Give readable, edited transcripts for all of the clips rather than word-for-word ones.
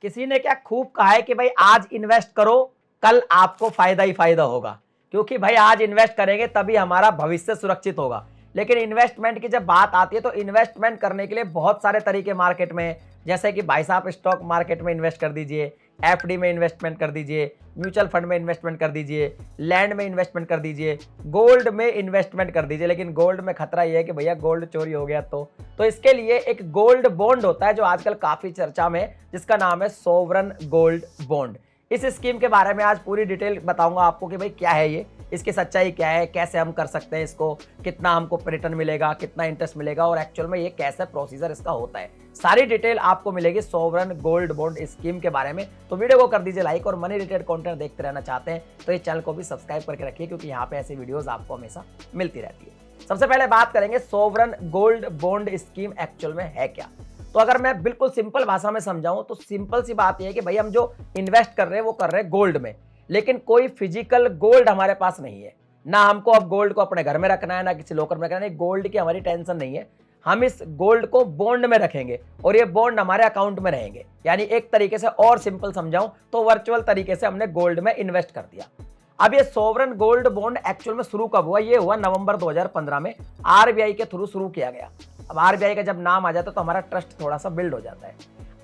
किसी ने क्या खूब कहा है कि भाई आज इन्वेस्ट करो, कल आपको फायदा ही फायदा होगा, क्योंकि भाई आज इन्वेस्ट करेंगे तभी हमारा भविष्य सुरक्षित होगा। लेकिन इन्वेस्टमेंट की जब बात आती है तो इन्वेस्टमेंट करने के लिए बहुत सारे तरीके मार्केट में, जैसे कि भाई साहब स्टॉक मार्केट में इन्वेस्ट कर दीजिए, एफडी में इन्वेस्टमेंट कर दीजिए, म्यूचुअल फंड में इन्वेस्टमेंट कर दीजिए, लैंड में इन्वेस्टमेंट कर दीजिए, गोल्ड में इन्वेस्टमेंट कर दीजिए। लेकिन गोल्ड में खतरा यह है कि भैया गोल्ड चोरी हो गया तो इसके लिए एक गोल्ड बॉन्ड होता है जो आजकल काफी चर्चा में, जिसका नाम है सोवरन गोल्ड बॉन्ड। इस स्कीम के बारे में आज पूरी डिटेल बताऊंगा आपको कि भाई क्या है ये, इसकी सच्चाई क्या है, कैसे हम कर सकते हैं इसको, कितना हमको रिटर्न मिलेगा, कितना इंटरेस्ट मिलेगा और एक्चुअल में ये कैसे प्रोसीजर इसका होता है। सारी डिटेल आपको मिलेगी सोवरन गोल्ड बॉन्ड स्कीम के बारे में। तो वीडियो को कर दीजिए लाइक, और मनी रिलेटेड कंटेंट देखते रहना चाहते हैं तो ये चैनल को भी सब्सक्राइब करके रखिए, क्योंकि यहाँ पे ऐसी वीडियोस आपको हमेशा मिलती रहती है। सबसे पहले बात करेंगे sovereign gold bond scheme actual में है क्या। तो अगर मैं बिल्कुल सिंपल भाषा में समझाऊं तो सिंपल सी बात यह है कि भाई हम जो इन्वेस्ट कर रहे हैं वो कर रहे हैं गोल्ड में, लेकिन कोई फिजिकल गोल्ड हमारे पास नहीं है। ना हमको अब गोल्ड को अपने घर में रखना है, ना किसी लोकर में रखना है। गोल्ड की हमारी टेंशन नहीं है, हम इस गोल्ड को बॉन्ड में रखेंगे और ये बॉन्ड हमारे अकाउंट में रहेंगे। यानी एक तरीके से और सिंपल समझाऊं तो वर्चुअल तरीके से हमने गोल्ड में इन्वेस्ट कर दिया। अब ये सोवरन गोल्ड बॉन्ड एक्चुअल में शुरू कब हुआ, ये हुआ नवंबर 2015 में, आरबीआई के थ्रू शुरू किया गया। अब आरबीआई का जब नाम आ जाता है तो हमारा ट्रस्ट थोड़ा सा बिल्ड हो जाता है।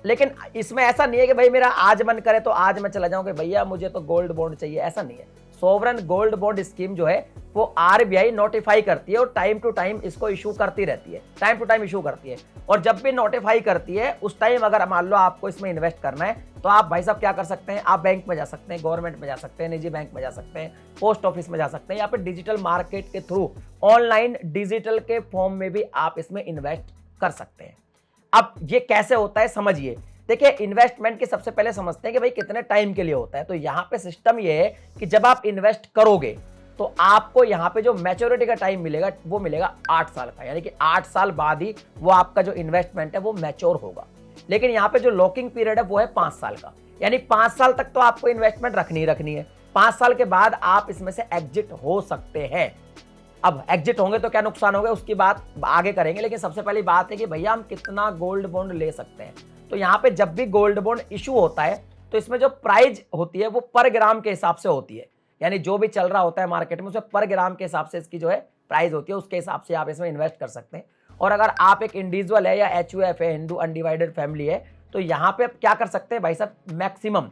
लेकिन इसमें ऐसा नहीं है कि भाई मेरा आज मन करे तो आज मैं चला जाऊं कि भैया मुझे तो गोल्ड बॉन्ड चाहिए, ऐसा नहीं है। सोवरन गोल्ड बॉन्ड स्कीम जो है वो आरबीआई नोटिफाई करती है और टाइम टू टाइम इसको इशू करती रहती है, टाइम टू टाइम इशू करती है। और जब भी नोटिफाई करती है उस टाइम अगर मान लो आपको इसमें इन्वेस्ट करना है तो आप भाई साहब क्या कर सकते हैं, आप बैंक में जा सकते हैं, गवर्नमेंट में जा सकते हैं, निजी बैंक में जा सकते हैं, पोस्ट ऑफिस में जा सकते हैं, या फिर डिजिटल मार्केट के थ्रू ऑनलाइन डिजिटल के फॉर्म में भी आप इसमें इन्वेस्ट कर सकते हैं। अब ये कैसे होता है समझिए। देखिए इन्वेस्टमेंट की सबसे पहले समझते हैं कि भाई कितने टाइम के लिए होता है। तो यहाँ पे सिस्टम ये है कि जब आप इन्वेस्ट करोगे तो आपको यहाँ पे जो मैच्योरिटी का टाइम मिलेगा वो मिलेगा 8 साल का, यानी कि 8 साल बाद ही वो आपका जो इन्वेस्टमेंट है वो मैच्योर होगा। लेकिन यहाँ पे जो लॉकिंग पीरियड है वो है 5 साल का, यानी 5 साल तक तो आपको इन्वेस्टमेंट रखनी ही रखनी है। 5 साल के बाद आप इसमें से एग्जिट हो सकते हैं। अब एग्जिट होंगे तो क्या नुकसान होगा उसकी बात आगे करेंगे, लेकिन सबसे पहली बात है कि भैया हम कितना गोल्ड बॉन्ड ले सकते हैं। तो यहाँ पे जब भी गोल्ड बॉन्ड इशू होता है तो इसमें जो प्राइस होती है वो पर ग्राम के हिसाब से होती है, यानी जो भी चल रहा होता है मार्केट में उसमें पर ग्राम के हिसाब से इसकी जो है प्राइस होती है, उसके हिसाब से आप इसमें इन्वेस्ट कर सकते हैं। और अगर आप एक इंडिविजुअल है या एचयूएफ है, हिंदू अनडिवाइडेड फैमिली है, तो यहाँ पे आप क्या कर सकते हैं भाई साहब, मैक्सिमम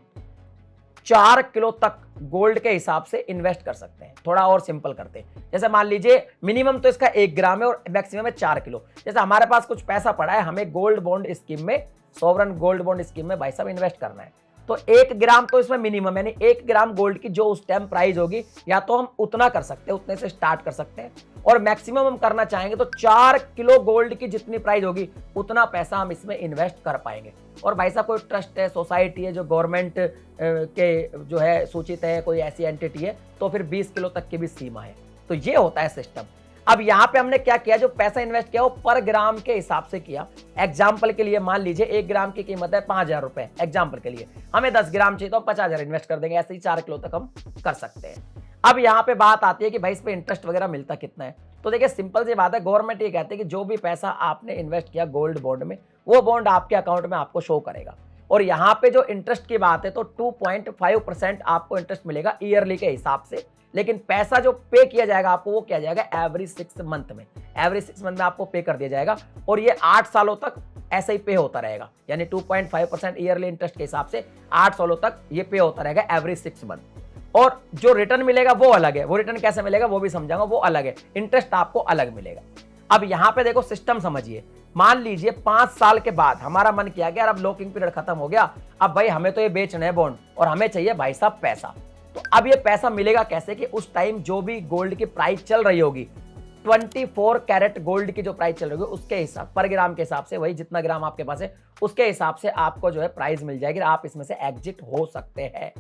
4 किलो तक गोल्ड के हिसाब से इन्वेस्ट कर सकते हैं। थोड़ा और सिंपल करते हैं, जैसे मान लीजिए मिनिमम तो इसका 1 ग्राम है और मैक्सिमम है 4 किलो। जैसे हमारे पास कुछ पैसा पड़ा है, हमें गोल्ड बॉन्ड स्कीम में, सोवरन गोल्ड बॉन्ड स्कीम में भाई साहब इन्वेस्ट करना है, तो 1 ग्राम तो इसमें मिनिमम, यानी 1 ग्राम गोल्ड की जो उस टाइम प्राइस होगी या तो हम उतना कर सकते हैं, उतने से स्टार्ट कर सकते हैं, और मैक्सिमम हम करना चाहेंगे तो 4 किलो गोल्ड की जितनी प्राइस होगी उतना पैसा हम इसमें इन्वेस्ट कर पाएंगे। और भाई साहब कोई ट्रस्ट है, सोसाइटी है जो गवर्नमेंट के जो है सूचित है, कोई ऐसी एंटिटी है, तो फिर 20 किलो तक की भी सीमा है। तो ये होता है सिस्टम। अब यहाँ पे हमने क्या किया, जो पैसा इन्वेस्ट किया वो पर ग्राम के हिसाब से किया। एग्जाम्पल के लिए मान लीजिए 1 ग्राम की कीमत है 5,000 रुपए, एग्जाम्पल के लिए हमें 10 ग्राम चाहिए तो 50,000 इन्वेस्ट कर देंगे, ऐसे ही 4 किलो तक हम कर सकते हैं। अब यहाँ पे बात आती है कि भाई इस पे इंटरेस्ट वगैरह मिलता कितना है। तो देखिए सिंपल सी बात है, गवर्नमेंट ये कहती है कि जो भी पैसा आपने इन्वेस्ट किया गोल्ड बॉन्ड में वो बॉन्ड आपके अकाउंट में आपको शो करेगा। और यहाँ पे जो इंटरेस्ट की बात है तो 2.5% आपको इंटरेस्ट मिलेगा ईयरली के हिसाब से। लेकिन पैसा जो पे किया जाएगा आपको वो किया जाएगा एवरी 6 मंथ में, एवरी 6 मंथ में आपको पे कर दिया जाएगा और ये 8 सालों तक ऐसे ही पे होता रहेगा। यानी 2.5% ईयरली इंटरेस्ट के हिसाब से 8 सालों तक ये पे होता रहेगा एवरी 6 मंथ। और जो रिटर्न मिलेगा वो अलग है, वो रिटर्न कैसे मिलेगा वो भी समझाऊंगा, वो अलग है, इंटरेस्ट आपको अलग मिलेगा। अब यहाँ पे देखो सिस्टम समझिए, मान लीजिए 5 साल के बाद हमारा मन किया गया, अब लॉकिंग पीरियड खत्म हो गया, अब भाई हमें तो ये बेचना है बॉन्ड और हमें चाहिए भाई साहब पैसा। तो अब ये पैसा मिलेगा कैसे कि उस टाइम जो भी गोल्ड की प्राइस चल रही होगी, 24 कैरेट गोल्ड की जो प्राइस चल रही होगी उसके हिसाब, पर ग्राम के हिसाब से, वही जितना ग्राम आपके पास है उसके हिसाब से आपको जो है प्राइस मिल जाएगी, आप इसमें से एग्जिट हो सकते हैं।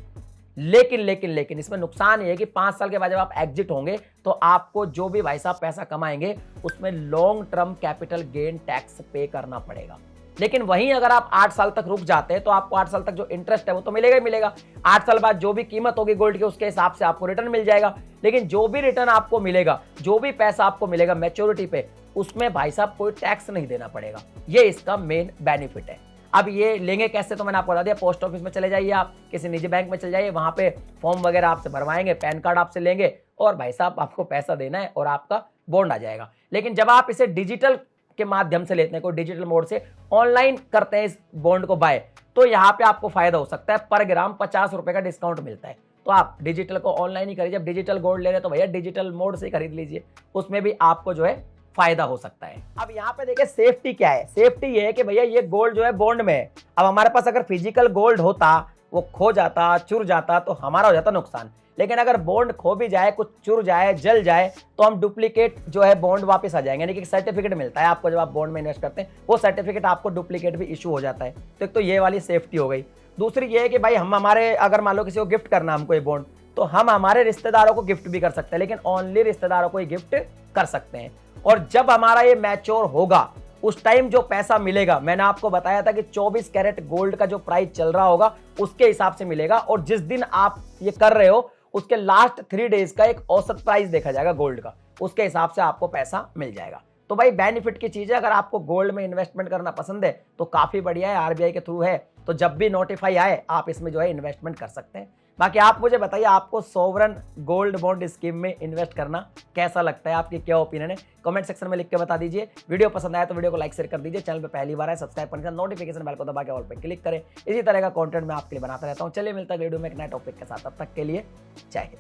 लेकिन इसमें नुकसान ये है कि 5 साल के बाद जब आप एग्जिट होंगे तो आपको जो भी भाई साहब पैसा कमाएंगे उसमें long term capital gain tax पे करना पड़ेगा। लेकिन वहीं अगर आप 8 साल तक रुक जाते हैं तो आपको 8 साल तक जो इंटरेस्ट है वो तो मिलेगा ही मिलेगा। 8 साल बाद जो भी कीमत होगी गोल्ड की उसके हिसाब से आपको रिटर्न मिल जाएगा। लेकिन जो भी रिटर्न आपको मिलेगा, जो भी पैसा आपको मिलेगा मैच्योरिटी पे, उसमें भाई साहब कोई टैक्स नहीं देना पड़ेगा। ये इसका मेन बेनिफिट है। अब ये लेंगे कैसे, तो मैंने आपको बता दिया, पोस्ट ऑफिस में चले जाइए, आप किसी निजी बैंक में चले जाइए, वहां पे फॉर्म वगैरह आपसे भरवाएंगे, पैन कार्ड आपसे लेंगे और भाई साहब आपको पैसा देना है और आपका बॉन्ड आ जाएगा। लेकिन जब आप इसे डिजिटल के माध्यम से लेते हैं, कोई डिजिटल मोड से ऑनलाइन करते हैं इस बॉन्ड को बाय, तो यहाँ पे आपको फायदा हो सकता है, पर ग्राम 50 रुपए का डिस्काउंट मिलता है। तो आप डिजिटल को ऑनलाइन ही करिए, जब डिजिटल गोल्ड ले रहे तो भैया डिजिटल मोड से खरीद लीजिए, उसमें भी आपको जो है फायदा हो सकता है। अब यहाँ पे देखिए सेफ्टी क्या है, सेफ्टी ये है कि भैया ये गोल्ड जो है बॉन्ड में है। अब हमारे पास अगर फिजिकल गोल्ड होता, वो खो जाता, चुर जाता, तो हमारा हो जाता नुकसान। लेकिन अगर बॉन्ड खो भी जाए, कुछ चुर जाए, जल जाए, तो हम डुप्लीकेट जो है बॉन्ड वापस आ जाएंगे, यानी कि सर्टिफिकेट मिलता है आपको जब आप बॉन्ड में इन्वेस्ट करते हैं, वो सर्टिफिकेट आपको डुप्लीकेट भी इशू हो जाता है। तो एक तो ये वाली सेफ्टी हो गई। दूसरी ये है कि भाई हम हमारे, अगर मान लो किसी को गिफ्ट करना हमको ये बॉन्ड, तो हम हमारे रिश्तेदारों को गिफ्ट भी कर सकते हैं, लेकिन ओनली रिश्तेदारों को ही गिफ्ट कर सकते हैं। और जब हमारा ये मैच्योर होगा, उस टाइम जो पैसा मिलेगा, मैंने आपको बताया था कि 24 कैरेट गोल्ड का जो प्राइस चल रहा होगा उसके हिसाब से मिलेगा, और जिस दिन आप ये कर रहे हो उसके लास्ट 3 डेज का एक औसत प्राइस देखा जाएगा गोल्ड का, उसके हिसाब से आपको पैसा मिल जाएगा। तो भाई बेनिफिट की चीज है, अगर आपको गोल्ड में इन्वेस्टमेंट करना पसंद है तो काफी बढ़िया है, आरबीआई के थ्रू है, तो जब भी नोटिफाई आए आप इसमें जो है इन्वेस्टमेंट कर सकते हैं। बाकी आप मुझे बताइए आपको सोवरन गोल्ड बॉन्ड स्कीम में इन्वेस्ट करना कैसा लगता है, आपकी क्या ओपिनियन है, कमेंट सेक्शन में लिख के बता दीजिए। वीडियो पसंद आया तो वीडियो को लाइक शेयर कर दीजिए, चैनल पे पहली बार है सब्सक्राइब करने के साथ नोटिफिकेशन बेल को दबा के ऑल पे क्लिक करें। इसी तरह का कंटेंट मैं आपके लिए बनाता रहता हूं। चलिए मिलता है वीडियो में एक नए टॉपिक के साथ, तब तक के लिए जय हिंद।